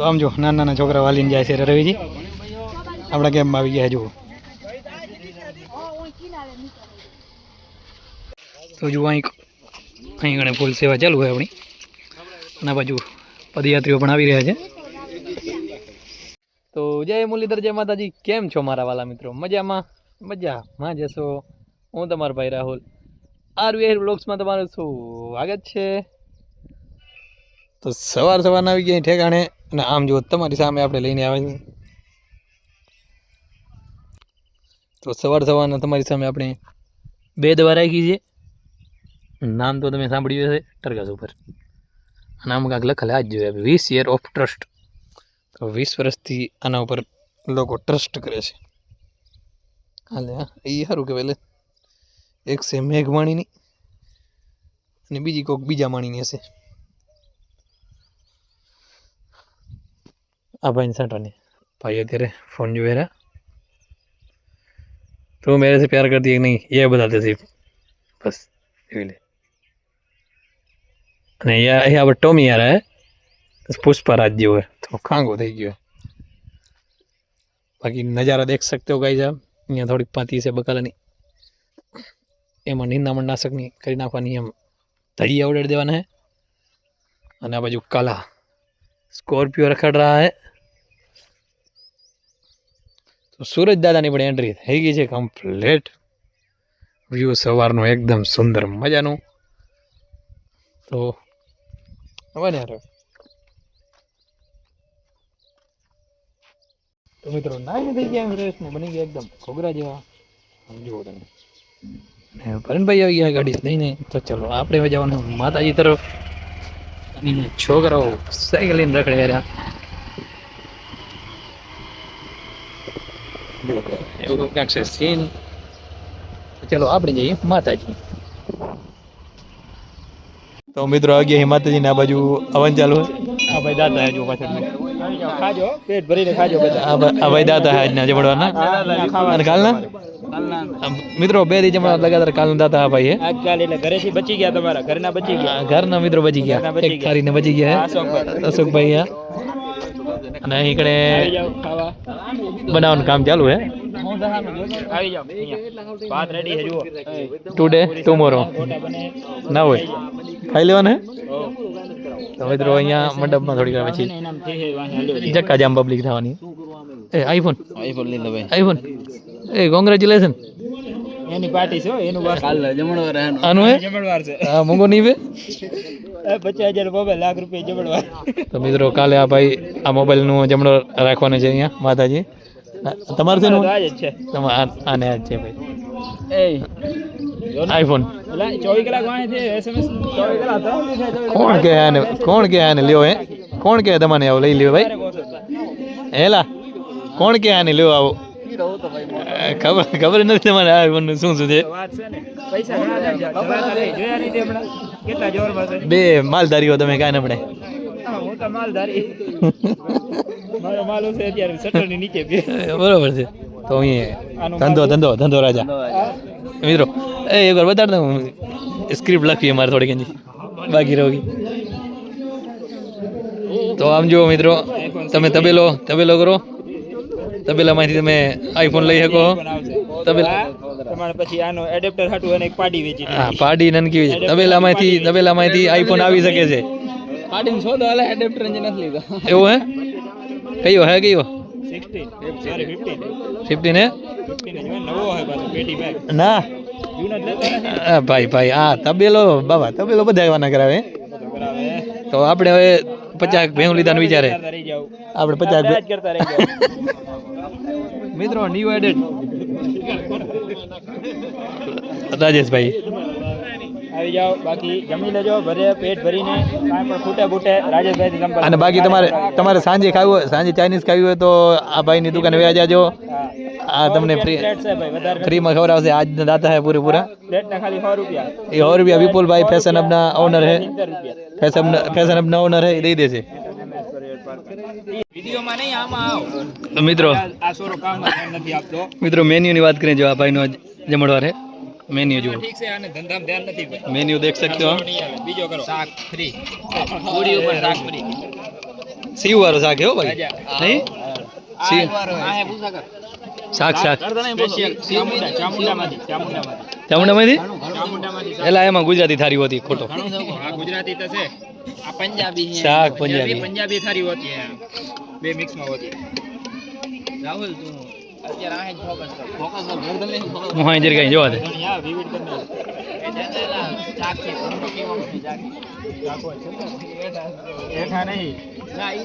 તો આમ જો નાના નાના છોકરા વાલીને જાય છે રવિજી આપણા કેમ્પમાં આવી ગયા જુઓ તો જુઓ અહીં ઘણી ફૂલ સેવા ચાલુ હોય આપણી અને બાજુ પદયાત્રીઓ પણ આવી રહ્યા છે તો જય મુરલીધર જય માતાજી કેમ છો મારા વાલા મિત્રો મજામાં જશો હું તમારો ભાઈ રાહુલ આરવીઆર બ્લોગ્સમાં તમારું સ્વાગત છે તો સવારના આવી ગયા ઠેકાણે અને આમ જો તમારી સામે આપણે લઈને આવે છે તો સવારના તમારી સામે આપણે 2 દવા રાખી છે નામ તો તમે સાંભળ્યું હશે ટરગાસ ઉપર અને આમ કાંઈક લખેલ આજ જોઈએ 20 યર ઓફ ટ્રસ્ટ તો 20 વર્ષથી આના ઉપર લોકો ટ્રસ્ટ કરે છે હાલે હા એ સારું કહેવાય એક છે મેઘવાણીની અને બીજી કોઈક બીજા માણીની હશે આ ભાઈ સાટાની भाई અત્યારે फोन जो है तो मेरे से प्यार करती है कि नहीं ये बताते थे बस અને અહીંયા હવે ટોમી આ રહા है पुष्पराज जो है तो खांगो થઈ ગયો बाकी नज़ारा देख सकते हो गाइस आप यहाँ थोड़ी पाती से बकालानी એમાં નિંદામણ નાશકની કરી નાખવાની એમ ધડિયા ઉડાડી દેવાના है અને આ બાજુ કાલા સ્કોર્પિયો રખડ रहा है तो सूरज दादा ની પણ એન્ટ્રી થઈ ગઈ છે કમ્પ્લીટ વ્યૂ સવારનો એકદમ સુંદર મજાનું તો હવે ને યાર તો મિત્રો નાઈ થઈ ગયા ફ્રેશ ને બની ગયા એકદમ ઘોઘરા જેવા સમજો તમે ને પરણભાઈ આવી ગયા ગાડી લઈને તો ચલો આપણે જવાનું માતાજી તરફ અને છોકરાઓ સાયકલ લઈને રખડે રહ્યા એવું ક્યાંક છે સીન ચલો આપણે જઈએ માતાજી તો મિત્રો આ ગયા માતાજી ને આ બાજુ અવન ચાલુ આ ભાઈ દાદા હે જો પાછળ ખાજો પેટ ભરીને ખાજો બધા આ ભાઈ દાદા હે આજના જમણવાના અને કાલના મિત્રો 2 દી જમણવા લગાતાર કાલના દાદા ભાઈ હે આજ કાલ એટલે ઘરેથી બચી ગયા તમારા ઘરના બચી ગયા ઘરના મિત્રો બચી ગયા એક થારીને બચી ગયા અશોકભાઈ અને અહીં કણે બનાવવાનું કામ ચાલુ હે આવી જાઓ ભાત રેડી હે જુઓ ટુડે ટુમોરો ના હોય ખાઈ લેવાના તો મિત્રો અહીંયા મંડપમાં થોડી વાર પછી જક્કા જામ પબ્લિક થવાની એ આઈફોન લઈ લો ભાઈ આઈફોન એ કોંગ્રેચ્યુલેશન એની પાર્ટી છે એનું વાર કાલ જમણવાર આનું હે જમણવાર છે હા મોંઘો નહીં વે 50,000 મોબાઈલ લાખ રૂપિયા જમણવાર તો મિત્રો કાલે આ ભાઈ આ મોબાઈલ નું જમણો રાખવાનો છે અહીંયા માતાજી તમારું છે આને આજ છે ભાઈ એ આઈફોન 24 કલાક વાંહે છે એસએમએસ 24 કલાક કોણ કે આને લ્યો હે કોણ કે તમને આવો લઈ લ્યો ભાઈ હેલા કોણ કે આને લ્યો આવો ખબર નથી તમારે આઈફોન શું છે પૈસા જોયા નહીં હમણાં કેટલા જોરમાં છે બે માલધારીઓ તમે કાંઈ ન પડે હું તો માલધારી મારો માલ છે અત્યારે શટરની નીચે બરોબર છે તો અહીંયા ધંધો રાજા મિત્રો એકવાર બતાડ દઉં સ્ક્રિપ્ટ લખવી અમારે થોડી કંઈ બાકી રહી તો આમ જુઓ મિત્રો તમે તબેલો કરો તબેલામાંથી તમે આઈફોન લઈ શકો તમારે પછી આનો એડેપ્ટર હાટું અને એક પાડી વેચી હા પાડી નનકી વેચી તબેલામાંથી આઈફોન આવી શકે છે પાડીને શોધો હાલે એડેપ્ટર જ નથી લીધો એવું હે કયો 16 સોરી 15 હે 15 નવો હે પાછો પેટી બેગ ના ભાઈ આ તબેલો બધા આવવાના કરાવે તો આપણે હવે 50 ભેંસ લીધાનું વિચારે આપણે 50 કરતા રહી જાવ મિત્રો ન્યુ એડેડ રાજેશભાઈ આવી જાઓ બાકી જમી લેજો ભરે પેટ ભરીને કાંઈ પણ ખૂટે બૂટે રાજેશભાઈ સંપર્ક અને બાકી તમારે સાંજે ખાવું હોય સાંજે ચાઇનીઝ ખાવી હોય તો આ ભાઈની દુકાને વ્યા જાજો આ તમને ફ્રીમાં ખવડાવશે આજના દાતા હે પૂરેપૂરા પ્લેટના ખાલી 100 રૂપિયા એ 100 રૂપિયા વિપુલભાઈ ફેશન હબના ઓનર હે ફેશન હબના ઓનર હે દઈ દેશે વિડિયોમાં નહીં આમાં આવો મિત્રો આ સોરો કામ નથી આપતો મિત્રો મેન્યુની વાત કરીએ જો આ ભાઈનો જમણવાર હે मेन्यू जो ठीक से आने धंधा में ध्यान नहीं भाई मेन्यू देख सकते हो बीजो करो शाक फ्री पूरी ऊपर शाक फ्री સીવ વાળો શાક હે હો ભાઈ નહીં સીવ શાક ચામુંડામાંથી એલા એમાં ગુજરાતી થાળી હોતી ખોટો ગુજરાતી તો છે આ પંજાબી છે શાક પંજાબી पंजाबी थारी होती है बे मिक्स में होती है राहुल तू અત્યારે આ જ ફોકસ કર વર્ધન ને હું હા ઇધર કઈ જોવા દે યાર વિવિડ કરને એ દેલા ચાક છે કેવો છે ચાક ચાકો છે એઠા નહીં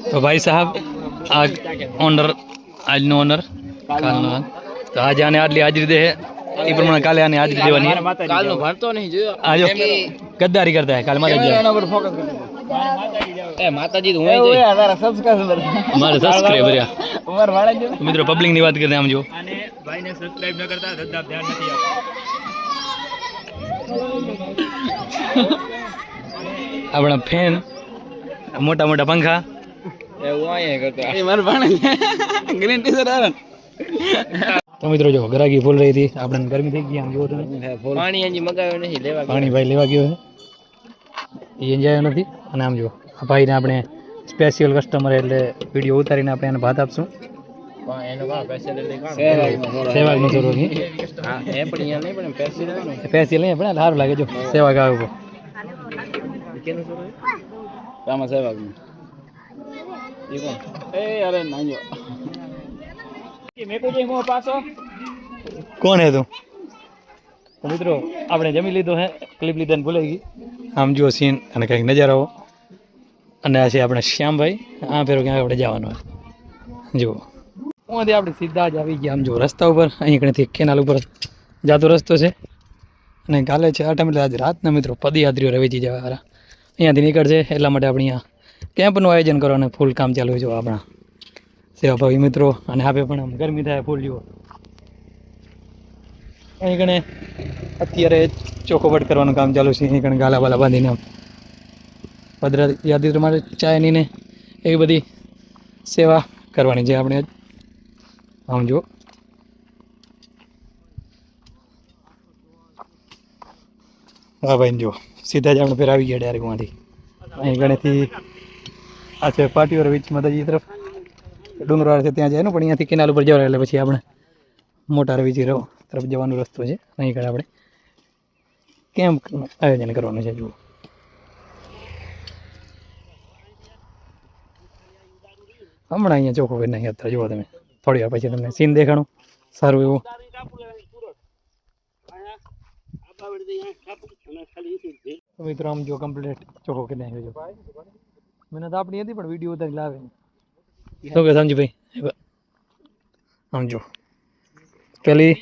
તો ભાઈ સાહેબ आज ઓનર આજનો ઓનર કાલનો તો આજે આને આટલી હાજરી દે એ પ્રમાણે કાલે આને હાજરી દેવાની કાલનો ભણતો નહીં જોયો આજો ગદ્દારી કરતા હે કાલ માતાજી એના પર ફોકસ કર એ માતાજી તો હું જઈ તારા સબસ્ક્રાઇબર મારે સબસ્ક્રાઇબર યા ઉમર વાળા જો મિત્રો પબ્લિક ની વાત કરતે આમ જો અને ભાઈને સબસ્ક્રાઇબ ન કરતા ધદ્દાપ ધ્યાન નથી આપતા આપણા ફેન મોટા મોટા પંખા એવું આયા કરતો એ માર ભાણે ગ્રીન ટી-શર્ટ આરન તો મિત્રો જો ગરાગી ફૂલ રહી હતી આપણે ગરમી થઈ ગઈ આમ જો તમે પાણી હજી મગાવ્યો નહીં લેવા પાણી ભાઈ લેવા ગયો છે એ enjoy નથી અને આમ જો આ ભાઈને આપણે સ્પેશિયલ કસ્ટમર એટલે વિડીયો ઉતારીને આપણે એને ભાત આપશું એનો કા સ્પેશિયલ એટલે સેવાગનો થોડો છે હા એ પણ અહીંયા નહીં પણ સ્પેશિયલ આવે ને સ્પેશિયલ નહીં પણ સારું લાગે જો સેવાગ આવે ઉભો કેનો સર કામા સેવાગ નું ઈ કોણ એ અરે નાજો કે મે કોઈ મો પાછો કોણ હે તું તો મિત્રો આપણે જમી લીધો હે ક્લિપ લીધા ને ભૂલાઈ ગઈ આમ જો સીન અને કંઈક નજારો અને આ છે આપણે શ્યામભાઈ આ ફેરો ક્યાંક આપણે જવાનું હોય જુઓ હું આપણે સીધા જ આવી ગયા આમ જો રસ્તા ઉપર અહીં કણેથી કેનાલ ઉપર જતો રસ્તો છે અને કાલે છે 8 એટલે આજે રાતના મિત્રો પદયાત્રીઓ રવેચી જવાવાળા અહીંયાથી નીકળશે એટલા માટે આપણે અહીંયા કેમ્પનું આયોજન કરવાનું ફૂલ કામ ચાલુ હોય જો આપણા સેવાભાવી મિત્રો અને આપે પણ આમ ગરમી થાય ફૂલ જુઓ અહીં કણે અત્યારે ચોખ્ખોપટ કરવાનું કામ ચાલુ છે અહીં કણે ગાલા બાલા બાંધીને આમ પદયાત્રી માટે ચાયની ને એવી બધી સેવા કરવાની છે આપણે આમ જો હા ભાઈ જો સીધા જ આપણે ફેર આવી ગયા ડાયરેક્ટમાંથી અહીં ગણેથી આ છે પાટીઓ વીચ માતાજી તરફ ડુંગરવાળા છે ત્યાં જાય ને પણ અહીંયાથી કેનાલ ઉપર જવા એટલે પછી આપણે મોટા રવીજી તરફ જવાનો રસ્તો છે અહીં આગળ આપણે કેમ્પ આયોજન કરવાનું છે જુઓ હમણાં અહીંયા ચોખ્ખો કરી નાખી અત્યારે જુઓ તમે થોડી વાર પછી તમને સીન દેખાણું સારું એવું મિત્રો આમ જો કમ્પ્લીટ ચોખ્ખો કરી નાખ્યો છે મહેનત આપણી હતી પણ વિડીયો ઉતારી લાવે શું કે સમજીભાઈ આમ જો પેલી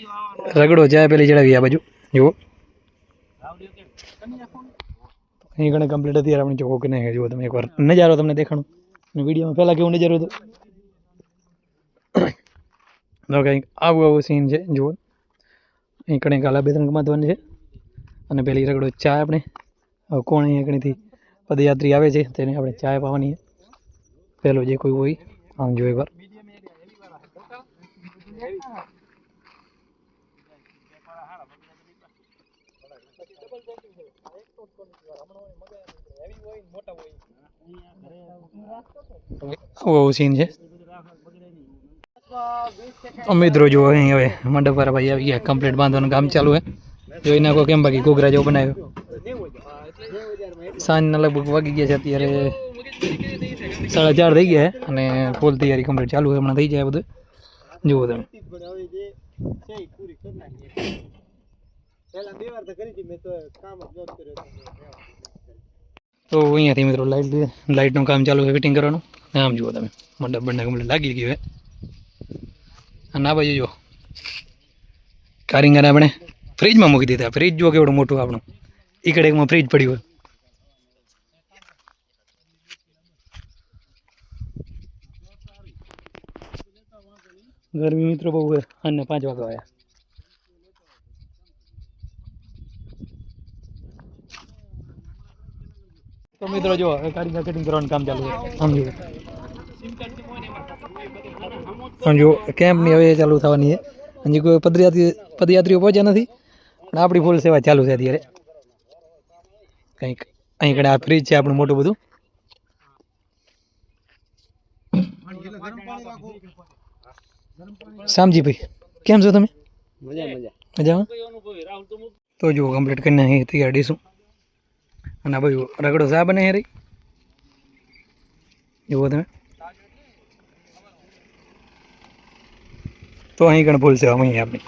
રગડો જાય પેલી ચડાવી આ બાજુ જુઓ અહીં ઘણી કમ્પ્લીટ હતી આપણે ચોખ્ખો કરી નાખ્યો જુઓ તમે એકવાર નજારો તમને દેખાણું વિડીયોમાં પહેલાં કેવું નજારો હતો તો કંઈક આવું સીન છે જુઓ અહીં કણે કાલા બે ત્રણ કમાતવાની છે અને પેલી રગડો ચા આપણે કોણ અહીંયા કણીથી પદયાત્રી આવે છે તેને આપણે ચા પાવાની છે પહેલો જે કોઈ હોય આમ જો એકવાર આવું સીન છે મિત્રો જો અહીં હવે મંડપ વાળા ભાઈ આવી ગયા કમ્પ્લીટ બાંધવાનું કામ ચાલુ છે જોઈ નાખો કેમ બાકી ઘોઘરા જેવો બનાવ્યો સાંજના લગભગ વાગી ગયા છે અત્યારે 4:30 થઈ ગયા છે અને ફૂલ તૈયારી કમ્પ્લીટ ચાલુ છે હમણાં થઈ જાય બધું જુઓ તમે તો અહીંયાથી મિત્રો લાઇટનું કામ ચાલુ છે ફિટિંગ કરવાનું આમ જુઓ તમે મંડપ બંને કમ્પ્લીટ લાગી ગયું છે અને આ બાજુ જો કારીગરને આપણે ફ્રીજમાં મૂકી દીધા ફ્રીજ જો કેવડું મોટું આપણું ઈકડે એકમાં ફ્રીજ પડ્યું હોય ગરમી મિત્રો બહુ છે અને 5 વાગે આવ્યા તો મિત્રો જો કારીગર કટિંગ કરવાનું કામ ચાલુ છે સમજો કેમ્પની હવે ચાલુ થવાની છે હજી કોઈ પદયાત્રીઓ પહોંચ્યા નથી પણ આપણી ફૂલ સેવા ચાલુ છે અત્યારે કંઈક અહીં કಡೆ આ ફ્રીજ છે આપણું મોટું બધું શામજીભાઈ કેમ છો તમે? મજામાં. તો જો કમ્પ્લીટ કરીને અહીં તૈયાર ડીશું અને ભાઈ રગડો શા બને રહી જુઓ તમે. તો અહીં કણ ભૂલ છે અહીં આપણી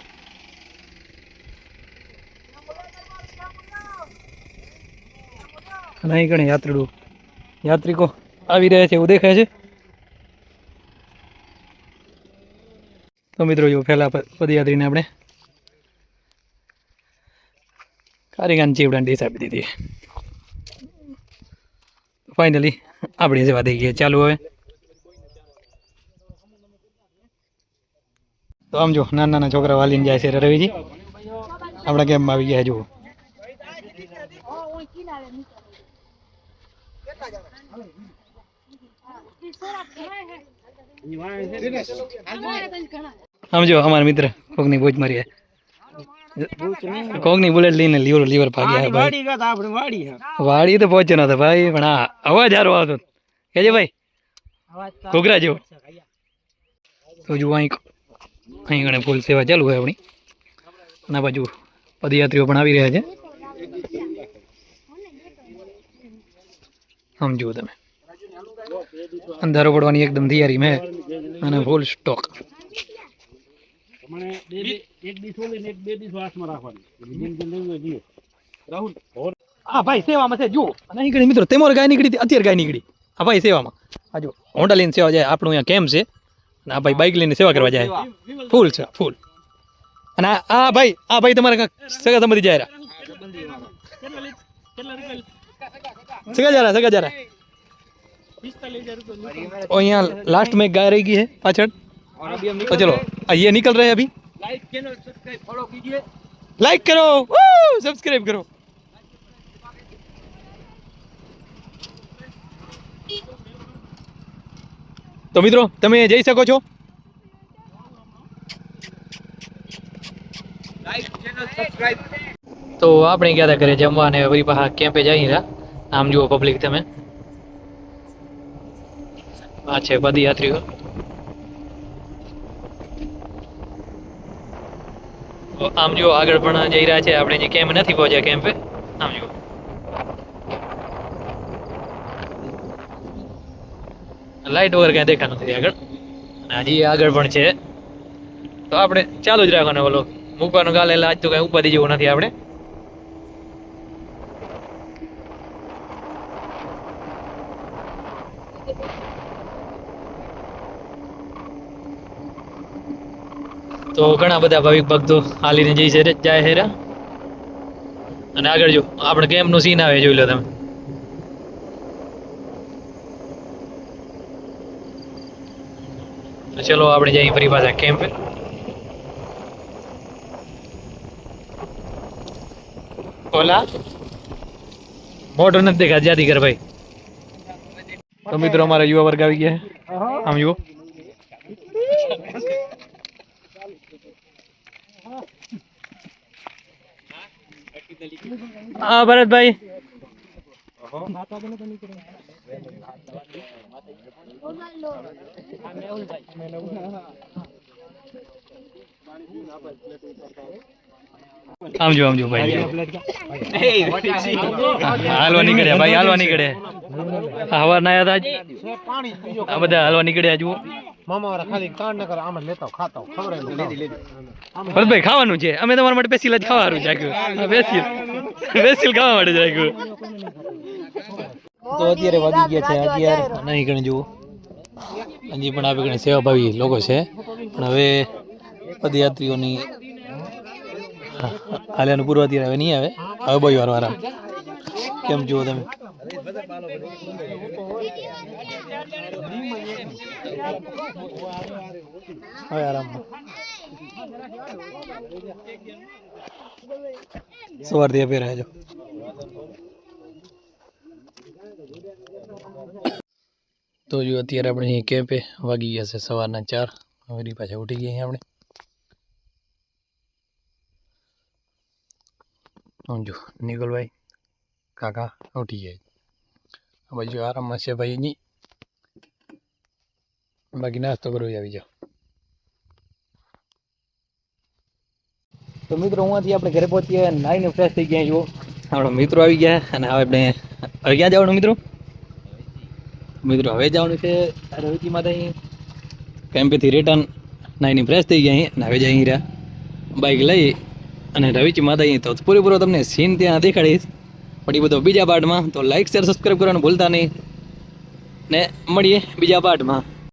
અને અહીં કણ યાત્રિકો આવી રહ્યા છે એવું દેખાય છે. તો મિત્રો જો પહેલા પદયાત્રીને આપણે કારીગાન ચીવડાની ડીશ આપી દીધી. ફાઇનલી આપણી સેવા થઈ ગઈ ચાલુ હવે. તો આમ જો નાના નાના છોકરા વાલીને જાય છે રવિજી આપણા કેમ્પમાં આવી ગયા જુઓ. સમજો અમારા મિત્ર કોકની બોજ મારી કોકની બુલેટ લઈને લીવર ભાગ્યા ભાઈ. વાડી તો પહોંચ્યો નતો ભાઈ પણ હા અવાજ હારો આવતો કેજે ભાઈ ઘોઘરા જેવો. તો જુઓ અહીં ગણે ફૂલ સેવા ચાલુ હોય આપણી અને બાજુ પદયાત્રીઓ પણ આવી રહ્યા છે. સમજો તમે અંધારો પડવાની એકદમ તૈયારી મેં અને ફૂલ સ્ટોક. હા ભાઈ સેવામાં છે જુઓ અને અહીં ઘણી મિત્રો તેમાં ગાય નીકળી હતી અત્યારે ગાય નીકળી. હા ભાઈ સેવામાં આ જો હોન્ડા લઈને સેવા જાય આપણું અહીંયા કેમ છે અને આ ભાઈ બાઇક લઈને સેવા કરવા જાય ફૂલ છે ફૂલ. અને આ ભાઈ તમારે સગા સંબંધી જાય સગા જારા और यहाँ लास्ट में गाय रह गई है पाछड़. तो चलो ये निकल रहे हैं अभी. लाइक करो सब्सक्राइब करो. तो मित्रों તમે જઈ શકો છો. તો આપણે ગયા હતા ઘરે જમવા અને વળી પાછા કેમ્પે જઈ રહ્યા. આમ જુઓ પબ્લિક તમે આ છે પદયાત્રીઓ. આમ જો આગળ પણ જઈ રહ્યા છે આપણે જે કેમ્પ નથી પહોંચ્યા કેમ્પે. આમ જુઓ લાઈટ વગર ક્યાંય દેખાતું નથી આગળ અને હજી આગળ પણ છે. તો આપણે ચાલુ જ રાખવાનો બોલો મૂકવાનો ગાલ એટલે આજ તો કઈ ઉપાધિ જેવું નથી આપણે. તો ઘણા બધા ભાવિક ભક્તો હાલીને જાય છે અને આગળ જો આપણે કેમ્પ નું સીન આવે જોઈ લો તમે. તો ચલો આપણે જઈએ ફરી પાછા કેમ્પ. ઓલા મોટો નથી દેખા જ્યાદી કર ભાઈ. તો મિત્રો અમારા યુવા વર્ગ આવી ગયા આમ જુઓ. હા ભરતભાઈ આમજો ભાઈ હાલવા નીકળ્યા ભાઈ હાલવા નીકળ્યા હવાર ના હતા આ બધા હાલવા નીકળ્યા જુઓ. ભરતભાઈ ખાવાનું છે અમે તમારા માટે સ્પેશિયલ જ ખાવાનું રાખ્યું સ્પેશિયલ ખાવા માટે જ રાખ્યું. તો અત્યારે વાગી ગયા છે 11 નહીં ગણે જુઓ હજી પણ આપણે ઘણી સેવાભાવી લોકો છે પણ હવે પદયાત્રીઓની હાલ્યાનું પૂર્વ અત્યારે હવે નહીં આવે હવે બહુ વાર આરામ. કેમ જુઓ તમે હવે આરામમાં સવારથી આપી રહ્યા છો. તો જો અત્યારે આપણે અહીં કેમ્પે વાગી ગયા છે સવારના 4. હવે પાછા ઉઠી ગયા આપણે. સમજો નિકોલભાઈ કાકા ઉઠી જાય બાજુ આરામમાં છે ભાઈ. બાકી નાસ્તો કરવો આવી જાઓ. તો મિત્રો અહીંયાથી આપણે ઘરે પહોંચીએ, નાઈને ફ્રેશ થઈ ગયા. જો આપણા મિત્રો આવી ગયા અને હવે આપણે હવે ક્યાં જવાનું મિત્રો? મિત્રો હવે જવાનું છે રવિજી માતા કેમ્પેથી રિટર્ન. નાઈને ફ્રેશ થઈ ગયા અહીં અને હવે જઈ રહ્યા બાઇક લઈ અને રવિજી માતા અહીં. તો પૂરેપૂરો તમને સીન ત્યાં દેખાડીશ, પણ એ બધો બીજા પાર્ટમાં. તો લાઈક શેર સબસ્ક્રાઈબ કરવાનું ભૂલતા નહીં ને મળીએ બીજા પાર્ટમાં.